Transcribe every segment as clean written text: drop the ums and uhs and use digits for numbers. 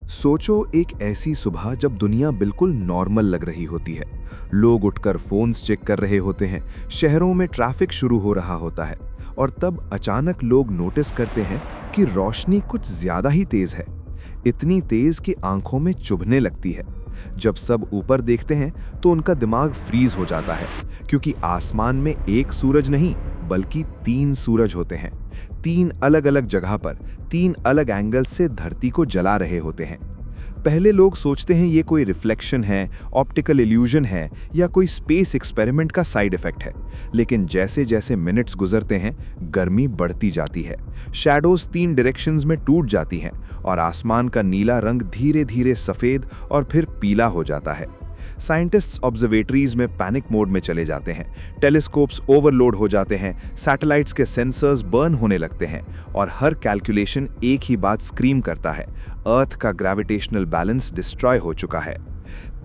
सोचो एक ऐसी सुबह जब दुनिया बिल्कुल नॉर्मल लग रही होती है। लोग उठकर फोन्स चेक कर रहे होते हैं, शहरों में ट्रैफिक शुरू हो रहा होता है और तब अचानक लोग नोटिस करते हैं कि रोशनी कुछ ज्यादा ही तेज है। इतनी तेज कि आंखों में चुभने लगती है। जब सब ऊपर देखते हैं तो उनका दिमाग फ्रीज हो जाता है, क्योंकि आसमान में एक सूरज नहीं बल्कि 3 सूरज होते हैं। 3 अलग-अलग जगह पर 3 अलग एंगल से धरती को जला रहे होते हैं। पहले लोग सोचते हैं ये कोई रिफ्लेक्शन है, ऑप्टिकल इल्यूजन है या कोई स्पेस एक्सपेरिमेंट का साइड इफेक्ट है। लेकिन जैसे जैसे मिनट्स गुजरते हैं, गर्मी बढ़ती जाती है। शैडोज 3 डायरेक्शंस में टूट जाती हैं और आसमान का नीला रंग धीरे धीरे सफेद और फिर पीला हो जाता है। साइंटिस्ट्स ऑब्जर्वेटरीज में पैनिक मोड में चले जाते हैं, टेलीस्कोप्स ओवरलोड हो जाते हैं, सैटेलाइट्स के सेंसर्स बर्न होने लगते हैं और हर कैलकुलेशन एक ही बात स्क्रीम करता है: अर्थ का ग्रेविटेशनल बैलेंस डिस्ट्रॉय हो चुका है।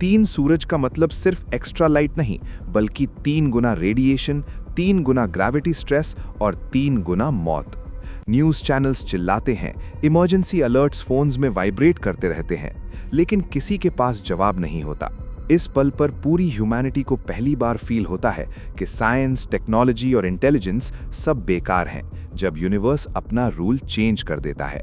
3 सूरज का मतलब सिर्फ एक्स्ट्रा लाइट नहीं, बल्कि 3 गुना रेडिएशन, 3 गुना ग्रेविटी स्ट्रेस और 3 गुना मौत। न्यूज़ चैनल्स चिल्लाते हैं, इमरजेंसी अलर्ट्स फोन्स में वाइब्रेट करते रहते हैं, लेकिन किसी के पास जवाब नहीं होता। इस पल पर पूरी ह्यूमैनिटी को पहली बार फील होता है कि साइंस, टेक्नोलॉजी और इंटेलिजेंस सब बेकार हैं, जब यूनिवर्स अपना रूल चेंज कर देता है।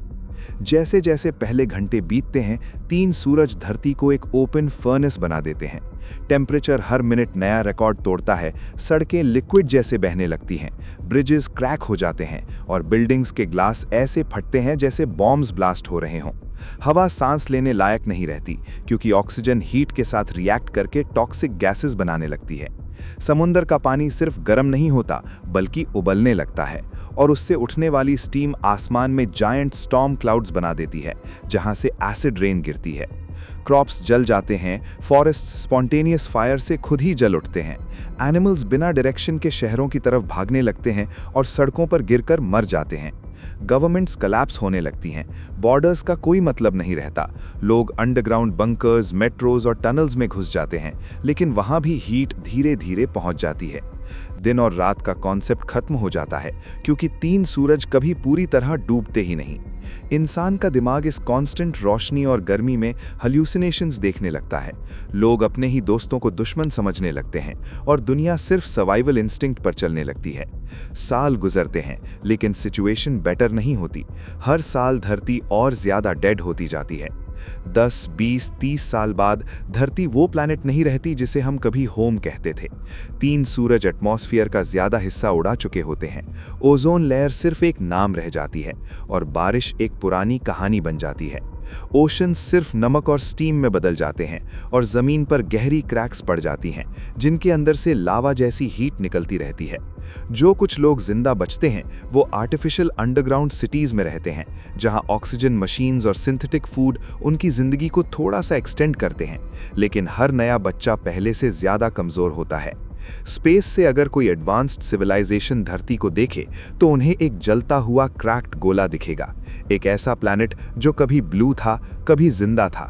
जैसे जैसे पहले घंटे बीतते हैं, 3 सूरज धरती को एक ओपन फर्नेस बना देते हैं। टेम्परेचर हर मिनट नया रिकॉर्ड तोड़ता है, सड़कें लिक्विड जैसे बहने लगती हैं, ब्रिजेस क्रैक हो जाते हैं और बिल्डिंग्स के ग्लास ऐसे फटते हैं जैसे बॉम्ब्स ब्लास्ट हो रहे हों। हवा सांस लेने लायक नहीं रहती, क्योंकि ऑक्सीजन हीट के साथ रिएक्ट करके टॉक्सिक गैसेस बनाने लगती है। समुद्र का पानी सिर्फ गर्म नहीं होता बल्कि उबलने लगता है और उससे उठने वाली स्टीम आसमान में जायंट स्टॉर्म क्लाउड्स बना देती है, जहां से एसिड रेन गिरती है। क्रॉप्स जल जाते हैं, फॉरेस्ट्स स्पॉन्टेनियस फायर से खुद ही जल उठते हैं, एनिमल्स बिना डायरेक्शन के शहरों की तरफ भागने लगते हैं और सड़कों पर गिरकर मर जाते हैं। गवर्नमेंट्स कोलैप्स होने लगती हैं, बॉर्डर्स का कोई मतलब नहीं रहता। लोग अंडरग्राउंड बंकर्स, मेट्रोज और टनल्स में घुस जाते हैं, लेकिन वहां भी हीट धीरे धीरे पहुंच जाती है। दिन और रात का कॉन्सेप्ट खत्म हो जाता है, क्योंकि 3 सूरज कभी पूरी तरह डूबते ही नहीं। इंसान का दिमाग इस कांस्टेंट रोशनी और गर्मी में हल्यूसिनेशंस देखने लगता है। लोग अपने ही दोस्तों को दुश्मन समझने लगते हैं और दुनिया सिर्फ सर्वाइवल इंस्टिंक्ट पर चलने लगती है। साल गुजरते हैं, लेकिन सिचुएशन बेटर नहीं होती। हर साल धरती और ज्यादा डेड होती जाती है। 10, 20, 30 साल बाद धरती वो प्लैनेट नहीं रहती जिसे हम कभी होम कहते थे। 3 सूरज एटमॉस्फेयर का ज्यादा हिस्सा उड़ा चुके होते हैं। ओजोन लेयर सिर्फ एक नाम रह जाती है और बारिश एक पुरानी कहानी बन जाती है। ओशन सिर्फ नमक और स्टीम में बदल जाते हैं और जमीन पर गहरी क्रैक्स पड़ जाती हैं, जिनके अंदर से लावा जैसी हीट निकलती रहती है। जो कुछ लोग जिंदा बचते हैं वो आर्टिफिशियल अंडरग्राउंड सिटीज में रहते हैं, जहां ऑक्सीजन मशीन्स और सिंथेटिक फूड उनकी जिंदगी को थोड़ा सा एक्सटेंड करते हैं। लेकिन हर नया बच्चा पहले से ज्यादा कमजोर होता है। स्पेस से अगर कोई एडवांस्ड सिविलाइजेशन धरती को देखे तो उन्हें एक जलता हुआ क्रैक्ड गोला दिखेगा, एक ऐसा प्लैनेट जो कभी ब्लू था, कभी जिंदा था।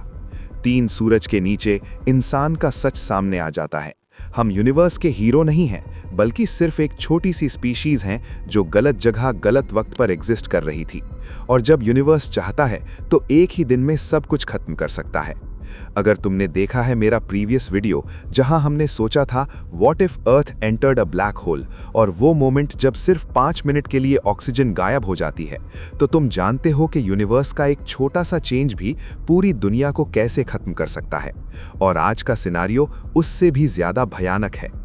3 सूरज के नीचे इंसान का सच सामने आ जाता है। हम यूनिवर्स के हीरो नहीं हैं, बल्कि सिर्फ एक छोटी सी स्पीशीज हैं जो गलत जगह गलत वक्त पर एग्जिस्ट कर रही थी। और जब यूनिवर्स चाहता है तो एक ही दिन में सब कुछ खत्म कर सकता है। अगर तुमने देखा है मेरा प्रीवियस वीडियो जहां हमने सोचा था what if earth entered a black hole, और वो मोमेंट जब सिर्फ 5 मिनट के लिए ऑक्सीजन गायब हो जाती है, तो तुम जानते हो कि यूनिवर्स का एक छोटा सा चेंज भी पूरी दुनिया को कैसे खत्म कर सकता है। और आज का सिनारियो उससे भी ज्यादा भयानक है।